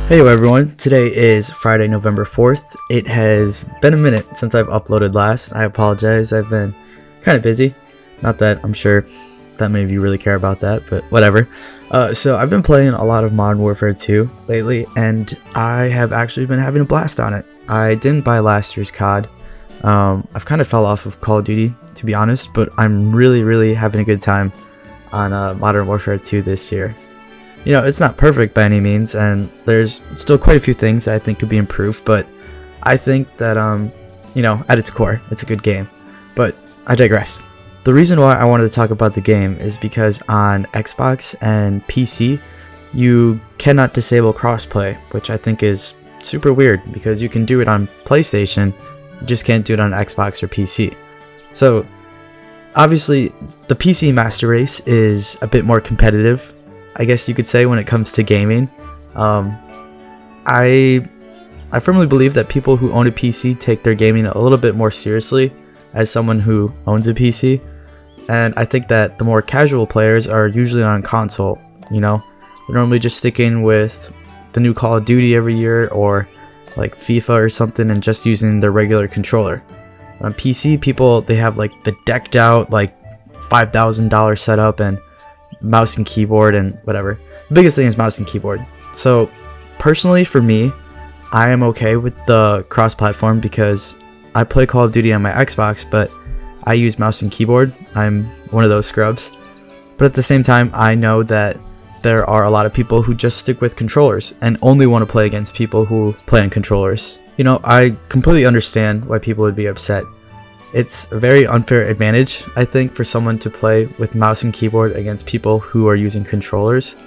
Hey everyone, today is Friday, November 4th. It has been a minute since I've uploaded last. I apologize, I've been kind of busy. Not that I'm sure that many of you really care about that, but whatever. So I've been playing a lot of Modern Warfare 2 lately, and I have actually been having a blast on it. I didn't buy last year's COD. I've kind of fell off of Call of Duty, to be honest, but I'm really having a good time on Modern Warfare 2 this year. You know, it's not perfect by any means, and there's still quite a few things that I think could be improved, but I think that, you know, at its core, it's a good game. But I digress. The reason why I wanted to talk about the game is because on Xbox and PC, you cannot disable crossplay, which I think is super weird because you can do it on PlayStation, you just can't do it on Xbox or PC. So, obviously, the PC Master Race is a bit more competitive, I guess you could say, when it comes to gaming. I firmly believe that people who own a PC take their gaming a little bit more seriously as someone who owns a PC, and I think that the more casual players are usually on console. You know, they're normally just sticking with the new Call of Duty every year or like FIFA or something and just using their regular controller. On PC, people, they have like the decked out like $5,000 setup and mouse and keyboard and whatever. The biggest thing is mouse and keyboard. So personally for me, I am okay with the cross-platform because I play Call of Duty on my Xbox, but I use mouse and keyboard. I'm one of those scrubs. But at the same time, I know that there are a lot of people who just stick with controllers and only want to play against people who play on controllers. You know, I completely understand why people would be upset. It's a very unfair advantage, I think, for someone to play with mouse and keyboard against people who are using controllers.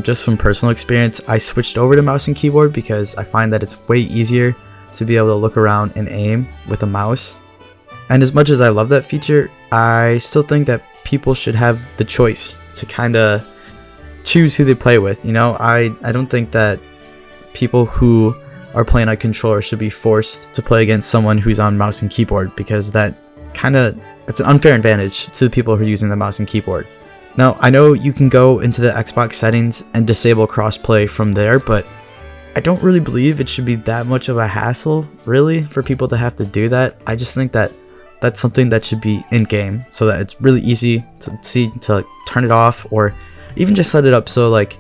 Just from personal experience, I switched over to mouse and keyboard because I find that it's way easier to be able to look around and aim with a mouse. And as much as I love that feature, I still think that people should have the choice to kind of choose who they play with. You know, I don't think that people who are playing on controller should be forced to play against someone who's on mouse and keyboard, because it's an unfair advantage to the people who are using the mouse and keyboard. Now, I know you can go into the Xbox settings and disable crossplay from there, but I don't really believe it should be that much of a hassle, really, for people to have to do that. I just think that that's something that should be in-game, so that it's really easy to turn it off, or even just set it up so like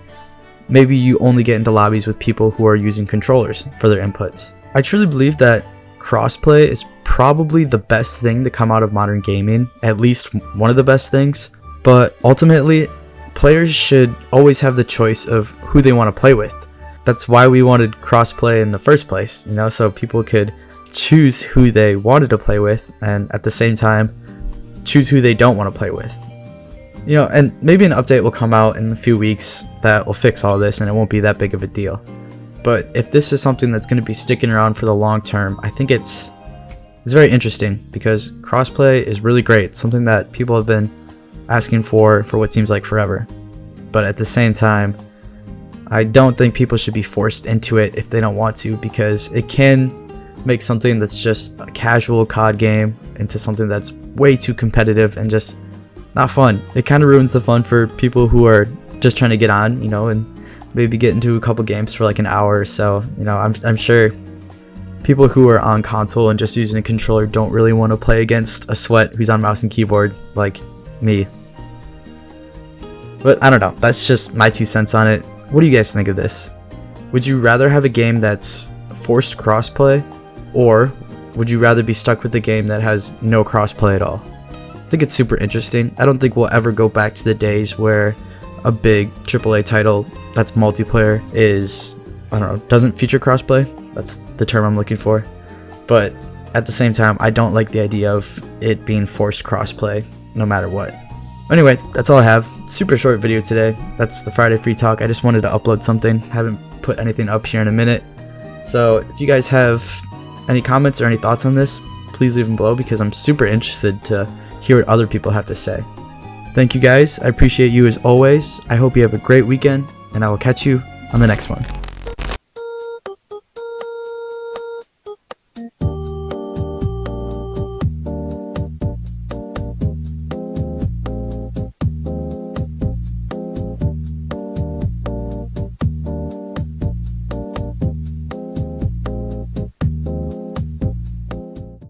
maybe you only get into lobbies with people who are using controllers for their inputs. I truly believe that crossplay is probably the best thing to come out of modern gaming, at least one of the best things, but ultimately, players should always have the choice of who they want to play with. That's why we wanted crossplay in the first place, you know, so people could choose who they wanted to play with and at the same time choose who they don't want to play with. You know, and maybe an update will come out in a few weeks that will fix all this and it won't be that big of a deal. But if this is something that's going to be sticking around for the long term, I think it's very interesting because crossplay is really great. It's something that people have been asking for what seems like forever. But at the same time, I don't think people should be forced into it if they don't want to, because it can make something that's just a casual COD game into something that's way too competitive and just not fun. It kind of ruins the fun for people who are just trying to get on, you know, and maybe get into a couple games for like an hour or so. You know, I'm sure people who are on console and just using a controller don't really want to play against a sweat who's on mouse and keyboard like me. But I don't know, that's just my 2 cents on it. What do you guys think of this? Would you rather have a game that's forced crossplay, or would you rather be stuck with a game that has no crossplay at all? I think it's super interesting. I don't think we'll ever go back to the days where a big AAA title that's multiplayer doesn't feature crossplay. That's the term I'm looking for. But at the same time, I don't like the idea of it being forced crossplay no matter what. Anyway, that's all I have. Super short video today. That's the Friday Free Talk. I just wanted to upload something. Haven't put anything up here in a minute. So if you guys have any comments or any thoughts on this, please leave them below because I'm super interested to hear what other people have to say. Thank you guys. I appreciate you as always. I hope you have a great weekend, and I will catch you on the next one.